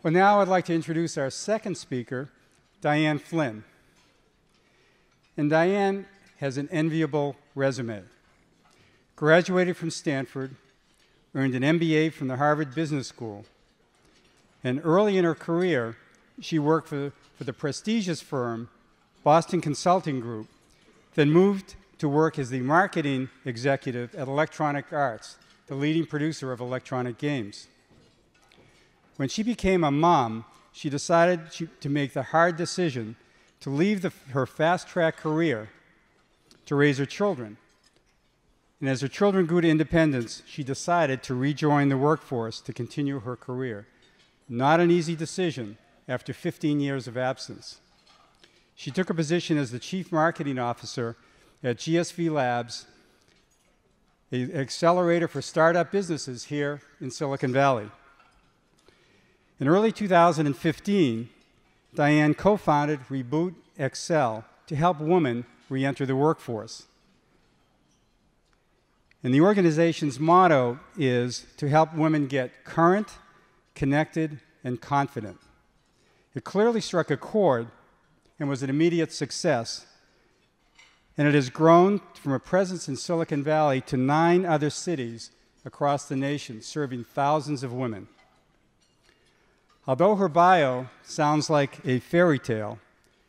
Well, now I'd like to introduce our second speaker, Diane Flynn. And Diane has an enviable resume. Graduated from Stanford, earned an MBA from the Harvard Business School, and early in her career, she worked for the prestigious firm Boston Consulting Group, then moved to work as the marketing executive at Electronic Arts, the leading producer of electronic games. When she became a mom, she decided to make the hard decision to leave her fast-track career to raise her children. And as her children grew to independence, she decided to rejoin the workforce to continue her career. Not an easy decision after 15 years of absence. She took a position as the Chief Marketing Officer at GSVlabs, an accelerator for startup businesses here in Silicon Valley. In early 2015, Diane co-founded ReBoot Excel to help women re-enter the workforce. And the organization's motto is to help women get current, connected, and confident. It clearly struck a chord and was an immediate success. And it has grown from a presence in Silicon Valley to 9 other cities across the nation, serving thousands of women. Although her bio sounds like a fairy tale,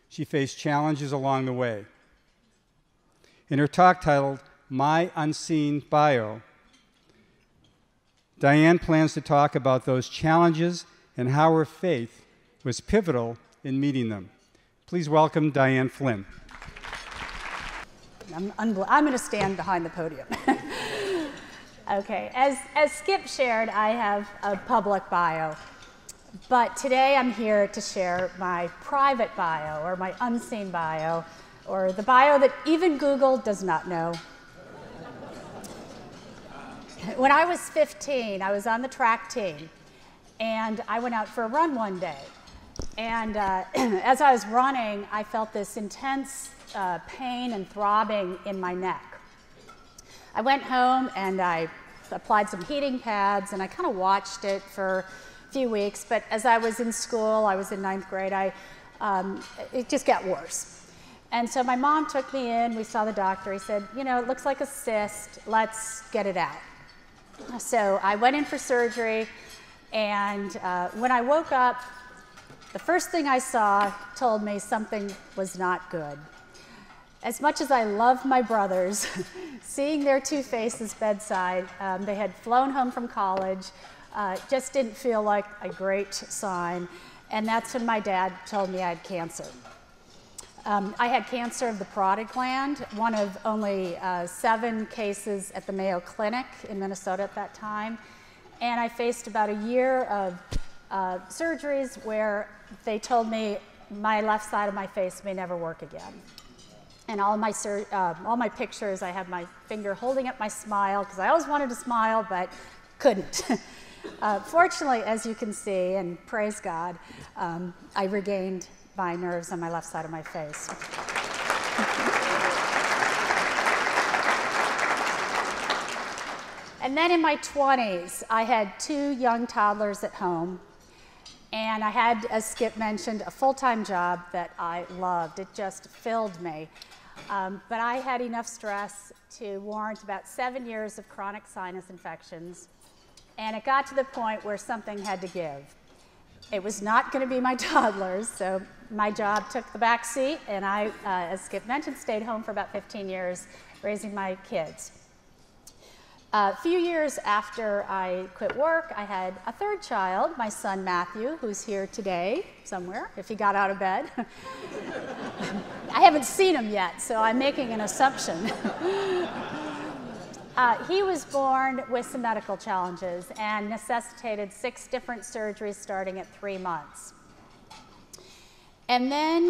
she faced challenges along the way. In her talk titled, My Unseen Bio, Diane plans to talk about those challenges and how her faith was pivotal in meeting them. Please welcome Diane Flynn. I'm going to stand behind the podium. Okay, as Skip shared, I have a public bio. But today I'm here to share my private bio, or my unseen bio, or the bio that even Google does not know. When I was 15, I was on the track team, and I went out for a run one day. And as I was running, I felt this intense pain and throbbing in my neck. I went home and I applied some heating pads, and I kind of watched it for a few weeks. But as I was in school, I was in 9th grade, it just got worse. And so my mom took me in, we saw the doctor, he said, you know, it looks like a cyst, let's get it out. So I went in for surgery, and when I woke up, the first thing I saw told me something was not good. As much as I love my brothers, seeing their 2 faces bedside, they had flown home from college, just didn't feel like a great sign. And that's when my dad told me I had cancer. I had cancer of the parotid gland, one of only 7 cases at the Mayo Clinic in Minnesota at that time. And I faced about a year of surgeries where they told me my left side of my face may never work again. And all my pictures, I have my finger holding up my smile, because I always wanted to smile, but couldn't. Fortunately, as you can see, and praise God, I regained my nerves on my left side of my face. And then in my 20s, I had 2 young toddlers at home, and I had, as Skip mentioned, a full-time job that I loved. It just filled me. But I had enough stress to warrant about 7 years of chronic sinus infections, and it got to the point where something had to give. It was not going to be my toddlers, so my job took the back seat, and I, as Skip mentioned, stayed home for about 15 years raising my kids. A few years after I quit work, I had a 3rd child, my son Matthew, who's here today somewhere, if he got out of bed. I haven't seen him yet, so I'm making an assumption. He was born with some medical challenges and necessitated 6 different surgeries starting at 3 months. And then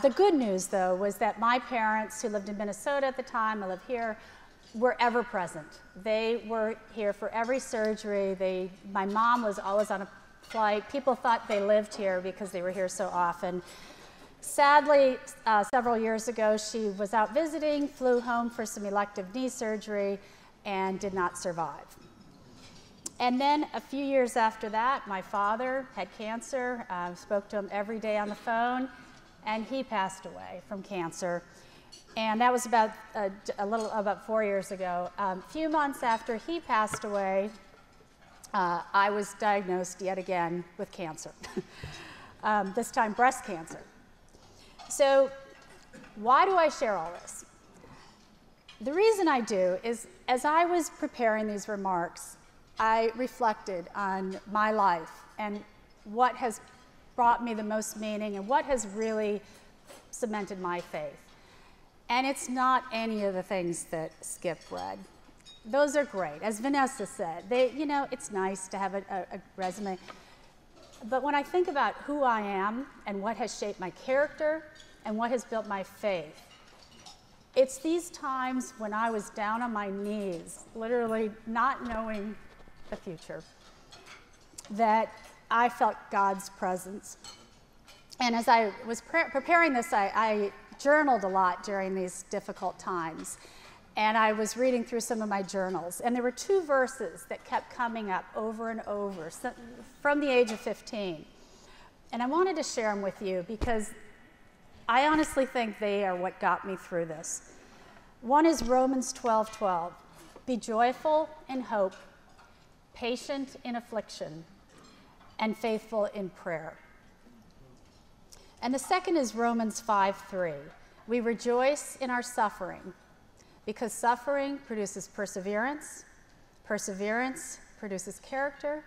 the good news, though, was that my parents, who lived in Minnesota at the time, I live here, were ever present. They were here for every surgery. My mom was always on a flight. People thought they lived here because they were here so often. Sadly, several years ago, she was out visiting, flew home for some elective knee surgery, and did not survive. And then a few years after that, my father had cancer. Spoke to him every day on the phone, and he passed away from cancer. And that was about about 4 years ago. A few months after he passed away, I was diagnosed yet again with cancer. This time breast cancer. So why do I share all this? The reason I do is, as I was preparing these remarks, I reflected on my life and what has brought me the most meaning and what has really cemented my faith. And it's not any of the things that Skip read. Those are great. As Vanessa said, it's nice to have a resume. But when I think about who I am and what has shaped my character and what has built my faith, it's these times when I was down on my knees, literally not knowing the future, that I felt God's presence. And as I was preparing this, I journaled a lot during these difficult times. And I was reading through some of my journals. And there were 2 verses that kept coming up over and over from the age of 15. And I wanted to share them with you because I honestly think they are what got me through this. One is Romans 12:12. Be joyful in hope, patient in affliction, and faithful in prayer. And the second is Romans 5:3. We rejoice in our suffering, because suffering produces perseverance, perseverance produces character,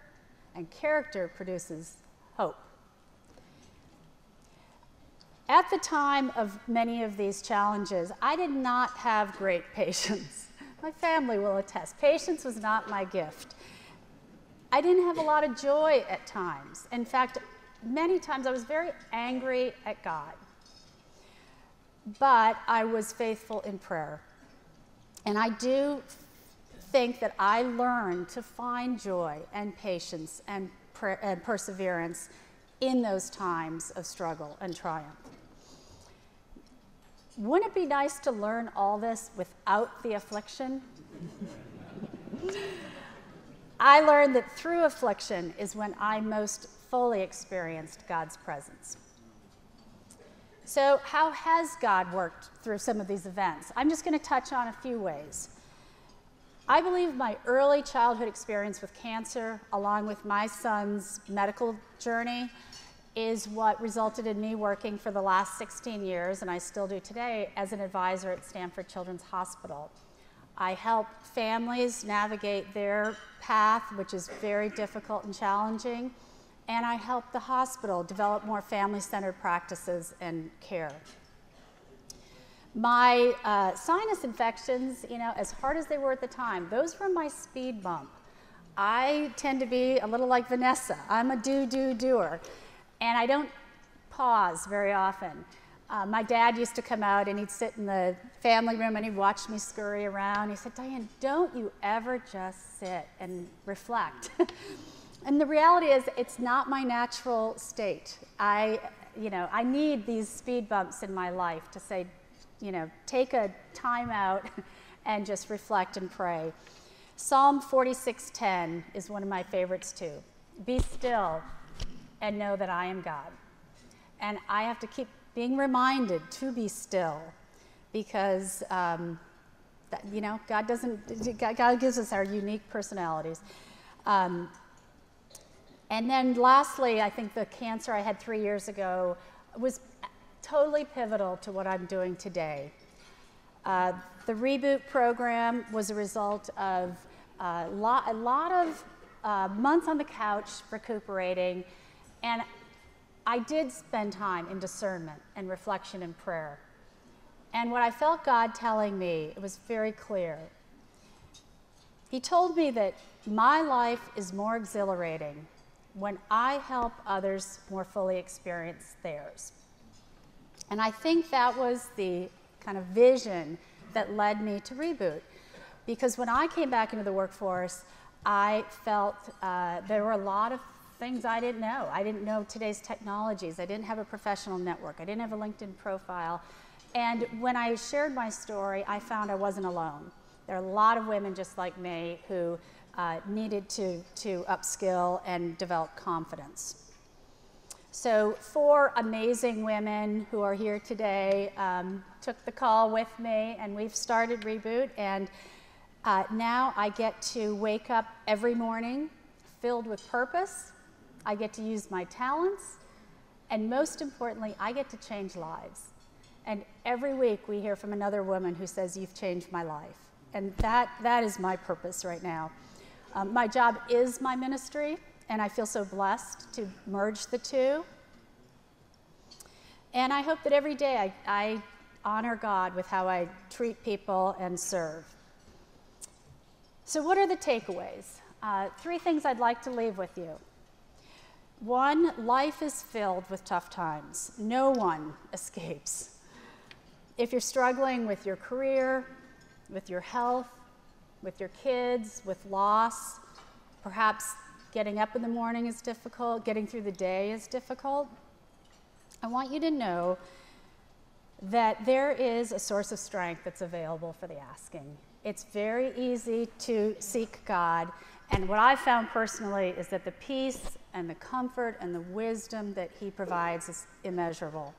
and character produces hope. At the time of many of these challenges, I did not have great patience. My family will attest. Patience was not my gift. I didn't have a lot of joy at times. In fact, many times I was very angry at God. But I was faithful in prayer. And I do think that I learned to find joy and patience and perseverance in those times of struggle and triumph. Wouldn't it be nice to learn all this without the affliction? I learned that through affliction is when I most fully experienced God's presence. So how has God worked through some of these events? I'm just going to touch on a few ways. I believe my early childhood experience with cancer, along with my son's medical journey, is what resulted in me working for the last 16 years, and I still do today, as an advisor at Stanford Children's Hospital. I help families navigate their path, which is very difficult and challenging, and I help the hospital develop more family-centered practices and care. My sinus infections, as hard as they were at the time, those were my speed bump. I tend to be a little like Vanessa. I'm a doer. And I don't pause very often. My dad used to come out and he'd sit in the family room and he'd watch me scurry around. He said, Diane, don't you ever just sit and reflect. And the reality is, it's not my natural state. I need these speed bumps in my life to say, take a time out and just reflect and pray. Psalm 46:10 is one of my favorites too. Be still and know that I am God. And I have to keep being reminded to be still because, God gives us our unique personalities. And then lastly, I think the cancer I had 3 years ago was totally pivotal to what I'm doing today. The ReBoot program was a result of a lot of months on the couch recuperating. And I did spend time in discernment and reflection and prayer. And what I felt God telling me, it was very clear. He told me that my life is more exhilarating when I help others more fully experience theirs. And I think that was the kind of vision that led me to ReBoot. Because when I came back into the workforce, I felt there were a lot of things I didn't know. I didn't know today's technologies. I didn't have a professional network. I didn't have a LinkedIn profile. And when I shared my story, I found I wasn't alone. There are a lot of women just like me who needed to upskill and develop confidence. So 4 amazing women who are here today took the call with me, and we've started ReBoot, and now I get to wake up every morning filled with purpose. I get to use my talents, and most importantly, I get to change lives. And every week we hear from another woman who says, "You've changed my life." And that is my purpose right now. My job is my ministry, and I feel so blessed to merge the two. And I hope that every day I honor God with how I treat people and serve. So what are the takeaways? 3 things I'd like to leave with you. 1, life is filled with tough times. No one escapes. If you're struggling with your career, with your health, with your kids, with loss, perhaps getting up in the morning is difficult, getting through the day is difficult, I want you to know that there is a source of strength that's available for the asking. It's very easy to seek God, and what I've found personally is that the peace and the comfort and the wisdom that He provides is immeasurable.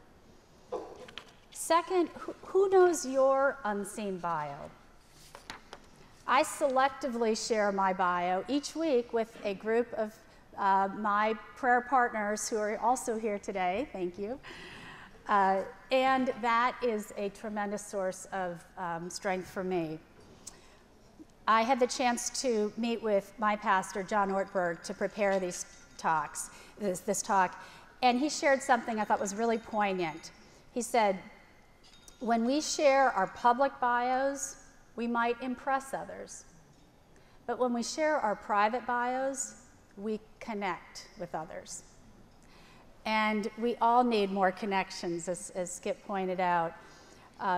Second, who knows your unseen bio? I selectively share my bio each week with a group of my prayer partners who are also here today. Thank you. And that is a tremendous source of strength for me. I had the chance to meet with my pastor, John Ortberg, to prepare these talks, this talk, and he shared something I thought was really poignant. He said, when we share our public bios, we might impress others. But when we share our private bios, we connect with others. And we all need more connections, as Skip pointed out.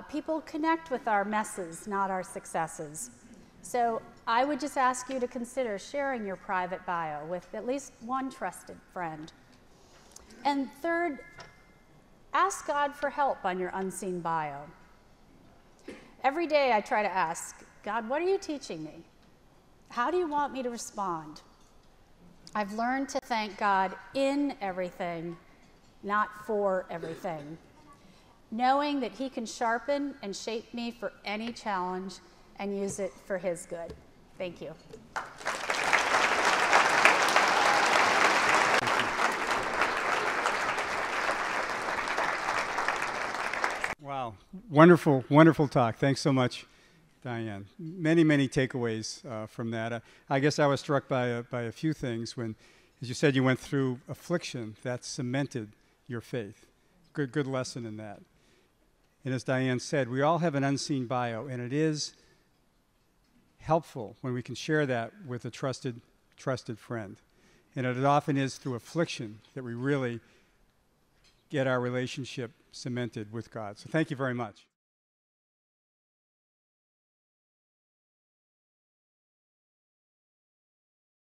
People connect with our messes, not our successes. So I would just ask you to consider sharing your private bio with at least one trusted friend. And third, ask God for help on your unseen bio. Every day I try to ask, God, what are you teaching me? How do you want me to respond? I've learned to thank God in everything, not for everything, knowing that He can sharpen and shape me for any challenge and use it for His good. Thank you. Wow, wonderful, wonderful talk. Thanks so much, Diane. Many, many takeaways from that. I guess I was struck by a few things when, as you said, you went through affliction that cemented your faith. Good lesson in that. And as Diane said, we all have an unseen bio, and it is helpful when we can share that with a trusted friend. And it often is through affliction that we really get our relationship cemented with God. So thank you very much.